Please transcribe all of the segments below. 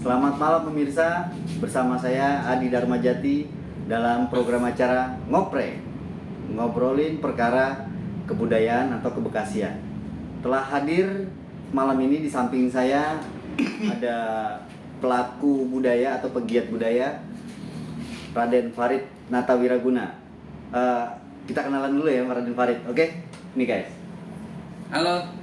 Selamat malam pemirsa, bersama saya Adi Darmajati dalam program acara Ngopre, ngobrolin perkara kebudayaan atau kebekasian. Telah hadir malam ini di samping saya ada pelaku budaya atau pegiat budaya, Raden Farid Natawiraguna. Kita kenalan dulu ya Raden Farid, oke? Ini guys. Halo,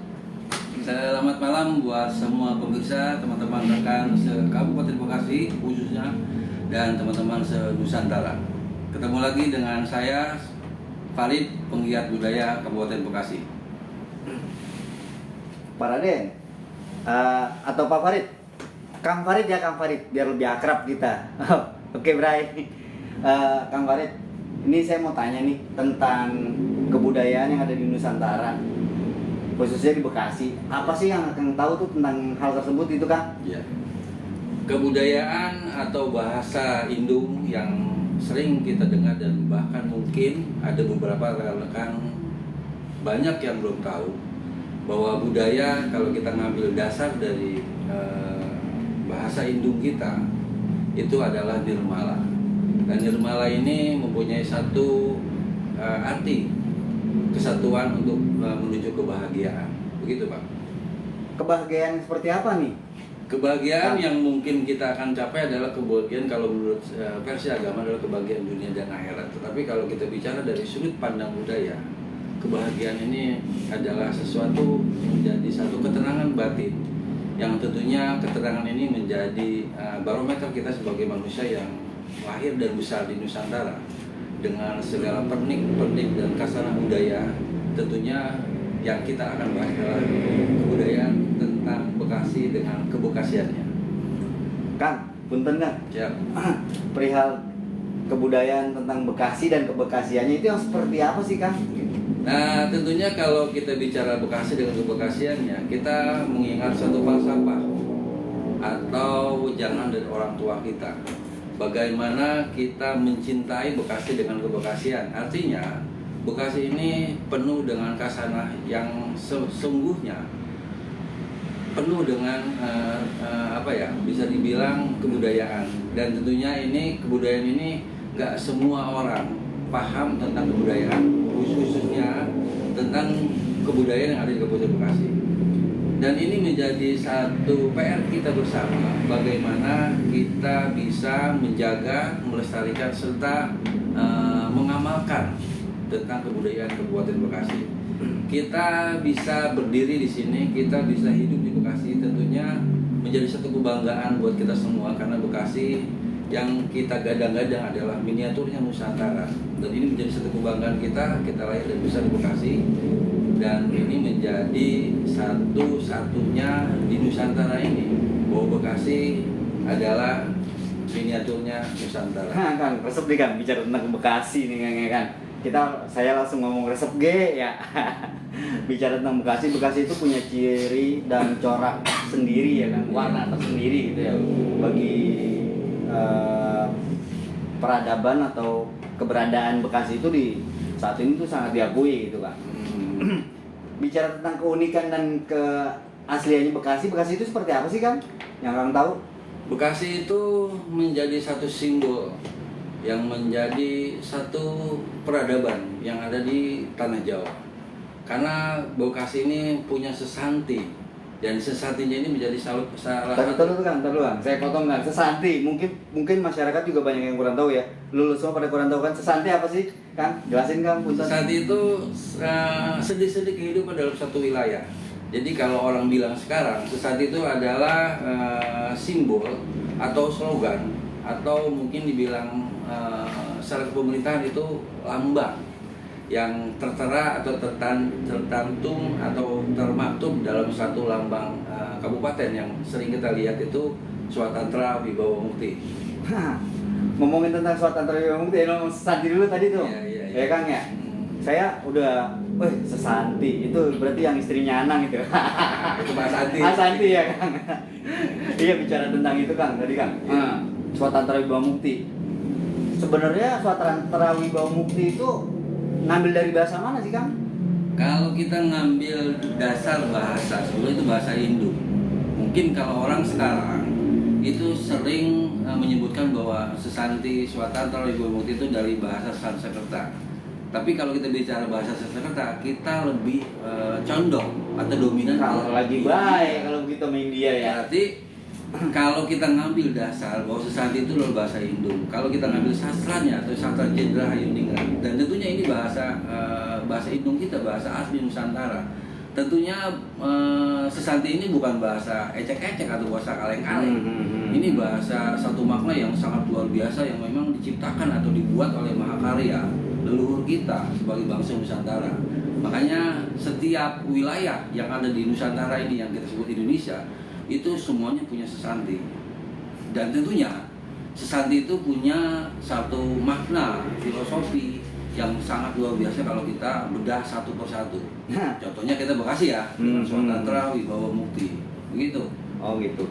selamat malam buat semua pemirsa, teman-teman rekan se-Kabupaten Bekasi khususnya, dan teman-teman se-Nusantara. Ketemu lagi dengan saya, Farid, penggiat budaya Kabupaten Bekasi. Pak Raden, atau Pak Farid? Kang Farid ya, Kang Farid, biar lebih akrab kita. Oke, Bray. Kang Farid, ini saya mau tanya nih tentang kebudayaan yang ada di Nusantara, khususnya di Bekasi. Apa sih yang akan tahu tuh tentang hal tersebut itu, Kang? Ya. Kebudayaan atau bahasa Indung yang sering kita dengar dan bahkan mungkin ada beberapa rekan-rekan banyak yang belum tahu bahwa budaya, kalau kita ngambil dasar dari bahasa Indung kita, itu adalah nirmala. Dan nirmala ini mempunyai satu arti kesatuan untuk menuju kebahagiaan. Begitu, Pak. Kebahagiaan seperti apa nih? Kebahagiaan yang mungkin kita akan capai adalah kebahagiaan kalau menurut versi agama adalah kebahagiaan dunia dan akhirat. Tetapi kalau kita bicara dari sudut pandang budaya, kebahagiaan ini adalah sesuatu menjadi satu ketenangan batin yang tentunya keterangan ini menjadi barometer kita sebagai manusia yang lahir dan besar di Nusantara dengan segala pernik-pernik dan kasanah budaya. Tentunya yang kita akan bahas adalah kebudayaan tentang Bekasi dengan kebekasiannya. Kang, punten Kang. Ya. Perihal kebudayaan tentang Bekasi dan kebekasiannya itu yang seperti apa sih, Kang? Nah, tentunya kalau kita bicara Bekasi dengan kebekasiannya, kita mengingat satu falsafah atau jangan dari orang tua kita. Bagaimana kita mencintai Bekasi dengan kebekasian. Artinya, Bekasi ini penuh dengan kasanah yang sesungguhnya penuh dengan bisa dibilang kebudayaan. Dan tentunya ini kebudayaan ini nggak semua orang paham tentang kebudayaan, khususnya tentang kebudayaan yang ada di Kabupaten Bekasi. Dan ini menjadi satu PR kita bersama, bagaimana kita bisa menjaga, melestarikan, serta mengamalkan tentang kebudayaan Kabupaten Bekasi. Kita bisa berdiri di sini, kita bisa hidup di Bekasi, tentunya menjadi satu kebanggaan buat kita semua, karena Bekasi yang kita gadang-gadang adalah miniaturnya Nusantara. Dan ini menjadi satu kebanggaan kita lahir dan besar di Bekasi. Dan ini menjadi satu-satunya di Nusantara ini bahwa Bekasi adalah miniaturnya Nusantara. Nah, Kang, resep nih Kang, bicara tentang Bekasi nih Kang. Saya langsung ngomong resep G ya. Bicara tentang Bekasi itu punya ciri dan corak sendiri ya kan, warna tersendiri gitu ya. Bagi peradaban atau keberadaan Bekasi itu di saat ini tuh sangat diakui gitu kan. Bicara tentang keunikan dan keasliannya Bekasi itu seperti apa sih Kang? Yang Kang tahu? Bekasi itu menjadi satu simbol yang menjadi satu peradaban yang ada di tanah Jawa. Karena Bekasi ini punya sesanti, dan sesantinya ini menjadi salah satu. Terus Kang, saya potong Kang. Sesanti, mungkin masyarakat juga banyak yang kurang tahu ya. Lulus semua pada kurang tahu kan. Sesanti apa sih Kang? Jelasin Kang. Sesanti itu sedih-sedih kehidupan dalam satu wilayah. Jadi kalau orang bilang sekarang, sesanti itu adalah simbol atau slogan, atau mungkin dibilang secara pemerintahan itu lambang yang tertera atau tercantum atau termaktub dalam satu lambang kabupaten yang sering kita lihat itu Swatantra Wibawa Mukti. Ngomongin tentang Swatantra Wibawa Mukti, sesanti dulu tadi tuh. Ya Kang ya. Saya udah, sesanti itu berarti yang istrinya Anang itu. Itu Pak Santi. Santi ya Kang. Iya, bicara tentang itu Kang tadi Kang. Swatantra Wibawa Mukti. Sebenarnya Swatantra Wibawa Mukti itu ngambil dari bahasa mana sih Kang? Kalau kita ngambil dasar bahasa, sebenarnya itu bahasa Hindu. Mungkin kalau orang sekarang itu sering menyebutkan bahwa Sesanti Swatantra Wibawamukti itu dari bahasa Sanskerta. Tapi kalau kita bicara bahasa Sanskerta, kita lebih condong atau dominan Kalau lagi baik kalau begitu sama India ya. Berarti kalau kita ngambil dasar bahwa Sesanti itu adalah bahasa Hindu, kalau kita ngambil sastranya atau sastra Jenderal Hayundingrat, dan tentunya ini bahasa Hindu kita, bahasa asli Nusantara. Tentunya Sesanti ini bukan bahasa ecek-ecek atau bahasa kaleng-kaleng. Ini bahasa satu makna yang sangat luar biasa yang memang diciptakan atau dibuat oleh mahakarya leluhur kita sebagai bangsa Nusantara. Makanya setiap wilayah yang ada di Nusantara ini yang kita sebut Indonesia itu semuanya punya Sesanti. Dan tentunya Sesanti itu punya satu makna filosofi yang sangat luar biasa kalau kita bedah satu persatu. Contohnya kita Bekasi ya, dengan Swatantra Wibawamukti. Begitu. Oh gitu.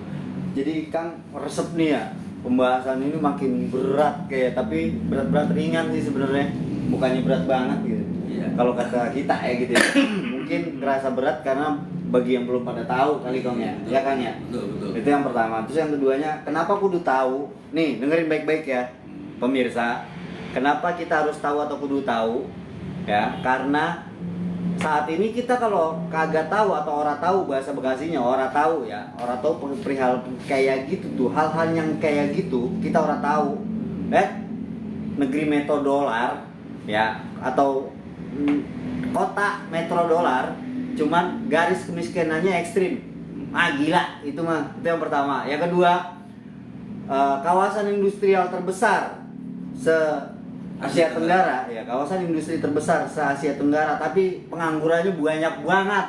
Jadi Kang resep nih ya, pembahasan ini makin berat kayak, tapi berat-berat ringan sih sebenarnya. Bukannya berat banget gitu. Iya. Kalau kata kita ya gitu ya. Mungkin terasa berat karena bagi yang belum pada tahu kali Kang ya. Betul. Ya kan ya? Betul. Itu yang pertama. Terus yang keduanya, kenapa kudu tahu? Nih, dengerin baik-baik ya, pemirsa. Kenapa kita harus tahu atau kudu tahu? Ya, karena saat ini kita kalau kagak tahu atau ora tahu bahasa Bekasinya, ora tahu ya, ora tahu perihal kayak gitu tuh, hal-hal yang kayak gitu kita ora tahu. Negeri metrodolar ya, atau kota metrodolar, cuman garis kemiskinannya ekstrim. Gila itu mah. Itu yang pertama. Yang kedua, kawasan industrial terbesar se Asia Tenggara ya, kawasan industri terbesar se Asia Tenggara, tapi penganggurannya banyak banget.